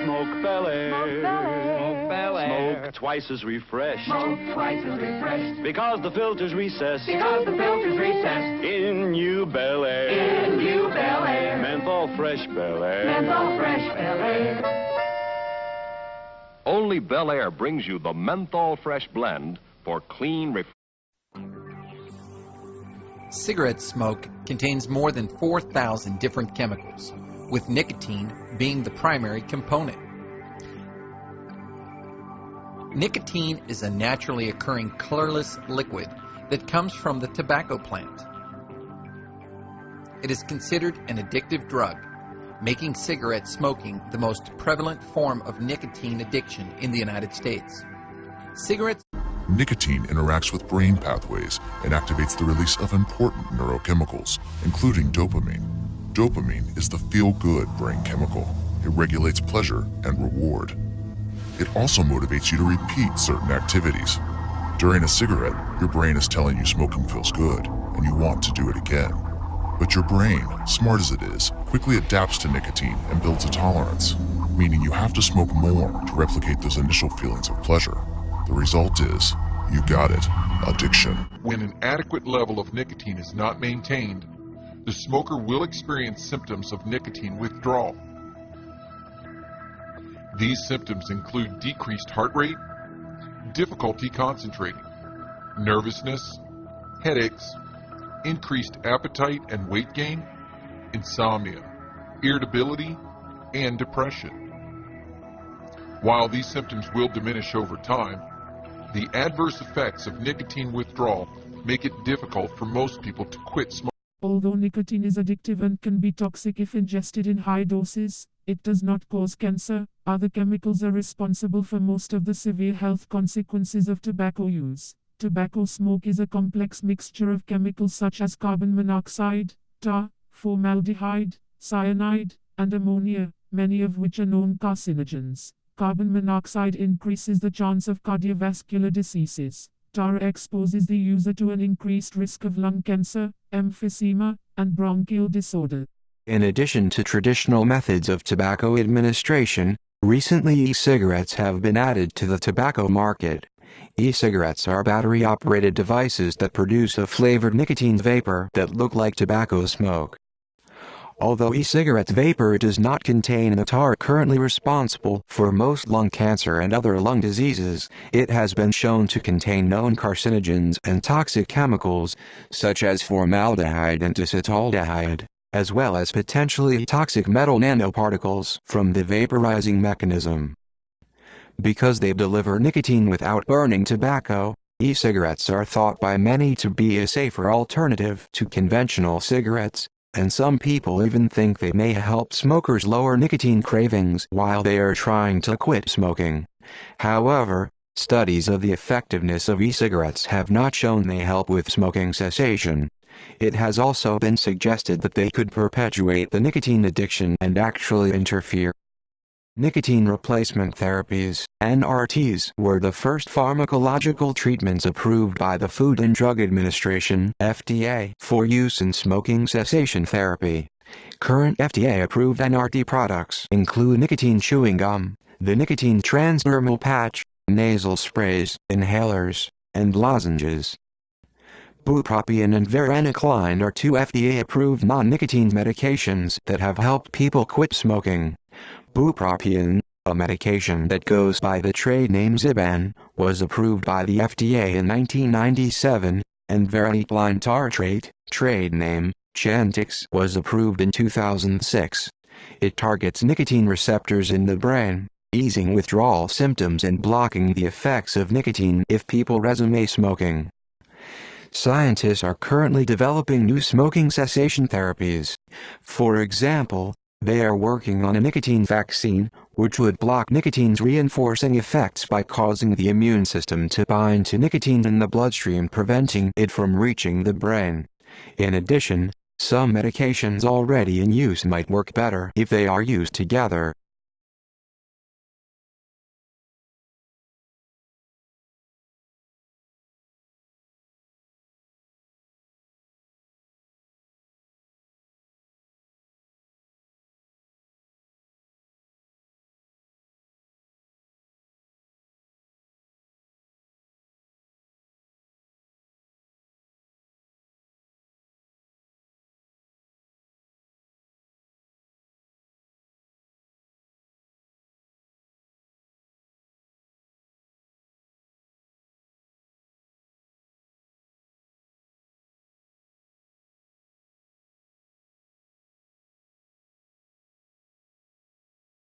Smoke Bel Air. Smoke Bel Air. Smoke Bel Air. Smoke twice as refreshed. Smoke twice as refreshed. Because the filter's recessed. Because the filter's recessed. In new Bel Air. In new Bel Air. Menthol Fresh Bel Air. Menthol Fresh Bel Air. Only Bel Air brings you the Menthol Fresh Blend for clean, Cigarette smoke contains more than 4,000 different chemicals, with nicotine being the primary component. Nicotine is a naturally occurring colorless liquid that comes from the tobacco plant. It is considered an addictive drug, making cigarette smoking the most prevalent form of nicotine addiction in the United States. Cigarettes Nicotine interacts with brain pathways and activates the release of important neurochemicals, including dopamine. Dopamine is the feel-good brain chemical. It regulates pleasure and reward. It also motivates you to repeat certain activities. During a cigarette, your brain is telling you smoking feels good, and you want to do it again. But your brain, smart as it is, quickly adapts to nicotine and builds a tolerance, meaning you have to smoke more to replicate those initial feelings of pleasure. The result is, you got it, addiction. When an adequate level of nicotine is not maintained, the smoker will experience symptoms of nicotine withdrawal. These symptoms include decreased heart rate, difficulty concentrating, nervousness, headaches, increased appetite and weight gain, insomnia, irritability, and depression. While these symptoms will diminish over time, the adverse effects of nicotine withdrawal make it difficult for most people to quit smoking. Although nicotine is addictive and can be toxic if ingested in high doses, it does not cause cancer. Other chemicals are responsible for most of the severe health consequences of tobacco use. Tobacco smoke is a complex mixture of chemicals such as carbon monoxide, tar, formaldehyde, cyanide, and ammonia, many of which are known carcinogens. Carbon monoxide increases the chance of cardiovascular diseases. Tar exposes the user to an increased risk of lung cancer, emphysema, and bronchial disorder. In addition to traditional methods of tobacco administration, recently e-cigarettes have been added to the tobacco market. E-cigarettes are battery-operated devices that produce a flavored nicotine vapor that look like tobacco smoke. Although e-cigarette vapor does not contain the tar currently responsible for most lung cancer and other lung diseases, it has been shown to contain known carcinogens and toxic chemicals, such as formaldehyde and acetaldehyde, as well as potentially toxic metal nanoparticles from the vaporizing mechanism. Because they deliver nicotine without burning tobacco, e-cigarettes are thought by many to be a safer alternative to conventional cigarettes, and some people even think they may help smokers lower nicotine cravings while they are trying to quit smoking. However, studies of the effectiveness of e-cigarettes have not shown they help with smoking cessation. It has also been suggested that they could perpetuate the nicotine addiction and actually interfere. Nicotine replacement therapies, NRTs, were the first pharmacological treatments approved by the Food and Drug Administration (FDA) for use in smoking cessation therapy. Current FDA-approved NRT products include nicotine chewing gum, the nicotine transdermal patch, nasal sprays, inhalers, and lozenges. Bupropion and varenicline are two FDA-approved non-nicotine medications that have helped people quit smoking. Bupropion, a medication that goes by the trade name Zyban, was approved by the FDA in 1997, and varenicline tartrate, trade name Chantix, was approved in 2006. It targets nicotine receptors in the brain, easing withdrawal symptoms and blocking the effects of nicotine if people resume smoking. Scientists are currently developing new smoking cessation therapies. For example, they are working on a nicotine vaccine, which would block nicotine's reinforcing effects by causing the immune system to bind to nicotine in the bloodstream, preventing it from reaching the brain. In addition, some medications already in use might work better if they are used together,